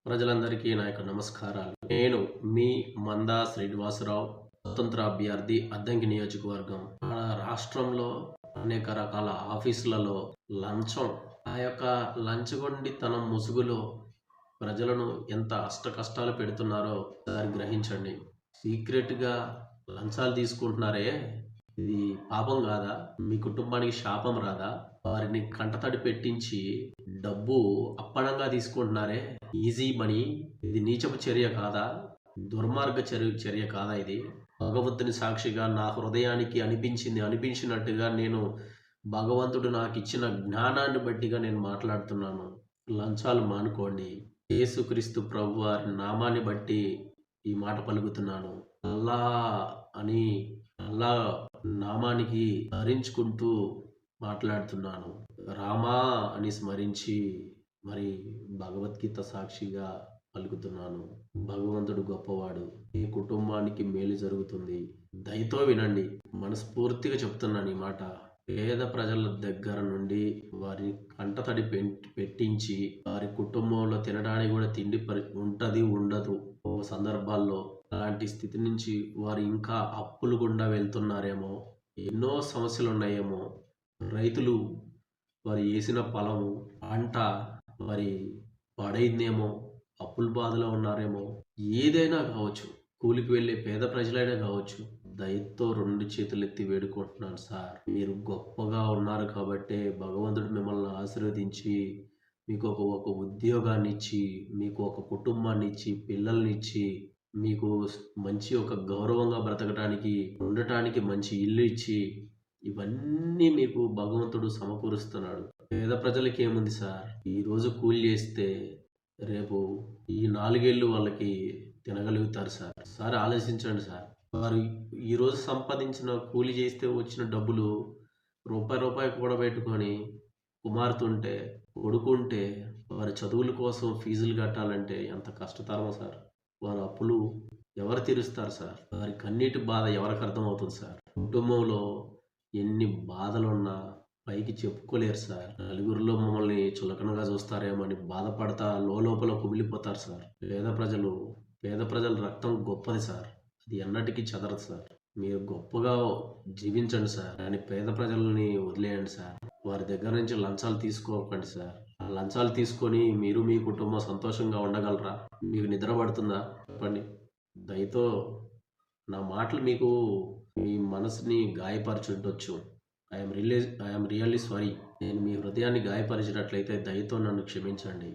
ప్రజలందరికీ నా యొక్క నమస్కారాలు. నేను మీ మందా శ్రీనివాసరావు, స్వతంత్ర అభ్యర్థి, అద్దంకి నియోజకవర్గం. మన రాష్ట్రంలో అనేక రకాల ఆఫీసులలో లంచం, ఆ యొక్క లంచగొండితనం ముసుగులో ప్రజలను ఎంత అష్టకష్టాలు పెడుతున్నారో ఒకసారి గ్రహించండి. సీక్రెట్‌గా లంచాలు తీసుకుంటున్నారే, ఇది పాపం కాదా? మీ కుటుంబానికి శాపం రాదా? వారిని కంటతడి పెట్టించి డబ్బు అప్పనంగా తీసుకుంటున్నారే, ఈజీ మనీ. ఇది నీచపు చర్య కాదా? దుర్మార్గ చర్య కాదా ఇది? భగవంతుని సాక్షిగా నా హృదయానికి అనిపించినట్టుగా నేను భగవంతుడు నాకు ఇచ్చిన జ్ఞానాన్ని బట్టిగా నేను మాట్లాడుతున్నాను. లంచాలు మానుకోండి. యేసుక్రీస్తు ప్రభు వారి నామాన్ని బట్టి ఈ మాట పలుకుతున్నాను. అల్లా అని అల్లా నామానికి స్మరించుకుంటూ మాట్లాడుతున్నాను. రామా అని స్మరించి మరి భగవద్గీత సాక్షిగా పలుకుతున్నాను. భగవంతుడు గొప్పవాడు. ఈ కుటుంబానికి మేలు జరుగుతుంది. దయతో వినండి. మనస్ఫూర్తిగా చెప్తున్నాను ఈ మాట. పేద ప్రజల దగ్గర నుండి వారి కంటతడి పెట్టించి వారి కుటుంబంలో తినడానికి కూడా తిండి ఉంటది ఉండదు. ఓ సందర్భాల్లో అలాంటి స్థితి నుంచి వారు ఇంకా అప్పులు గుండా వెళ్తున్నారేమో, ఎన్నో సమస్యలు ఉన్నాయేమో, రైతులు వారు వేసిన పొలము పంట మరి పడైందేమో, అప్పుల బాధలో ఉన్నారేమో, ఏదైనా కావచ్చు, కూలికి వెళ్ళే పేద ప్రజలైనా కావచ్చు, దయతో 2 చేతులెత్తి వేడుకుంటున్నాను సార్. మీరు గొప్పగా ఉన్నారు కాబట్టే భగవంతుడు మిమ్మల్ని ఆశీర్వదించి మీకు ఒక ఉద్యోగాన్ని ఇచ్చి, మీకు ఒక కుటుంబాన్ని ఇచ్చి, పిల్లల్ని ఇచ్చి, మీకు మంచి ఒక గౌరవంగా బ్రతకడానికి, ఉండటానికి మంచి ఇల్లు ఇచ్చి, ఇవన్నీ మీకు భగవంతుడు సమకూరుస్తున్నాడు. పేద ప్రజలకి ఏముంది సార్, ఈరోజు కూలి చేస్తే రేపు ఈ 4 ఏళ్ళు వాళ్ళకి తినగలుగుతారు సార్. సార్ ఆలోచించండి సార్. వారు ఈరోజు సంపాదించిన కూలి చేస్తే వచ్చిన డబ్బులు రూపాయి కూడబెట్టుకొని కుమార్తె కొడుకుంటే వారి చదువుల కోసం ఫీజులు కట్టాలంటే ఎంత కష్టతరమో సార్. వారి అప్పులు ఎవరు తీరుస్తారు సార్? వారి కన్నీటి బాధ ఎవరికి అర్థమవుతుంది సార్? కుటుంబంలో ఎన్ని బాధలున్నా పైకి చెప్పుకోలేరు సార్. నలుగురిలో మమ్మల్ని చులకనగా చూస్తారేమో అని బాధపడతా లోపల కుమిలిపోతారు సార్. పేద ప్రజల రక్తం గొప్పది సార్. అది ఎన్నటికీ చెదరదు సార్. మీరు గొప్పగా జీవించండి సార్, కానీ పేద ప్రజలని వదిలేయండి సార్. వారి దగ్గర నుంచి లంచాలు తీసుకోకండి సార్. ఆ లంచాలు తీసుకొని మీరు మీ కుటుంబం సంతోషంగా ఉండగలరా? మీకు నిద్ర పడుతుందా? చెప్పండి. దయతో నా మాటలు మీకు మీ మనసుని గాయపరచుండొచ్చు. I'm really sorry. నేను మీ హృదయాన్ని గాయపరిచినట్లయితే దయతో నన్ను క్షమించండి.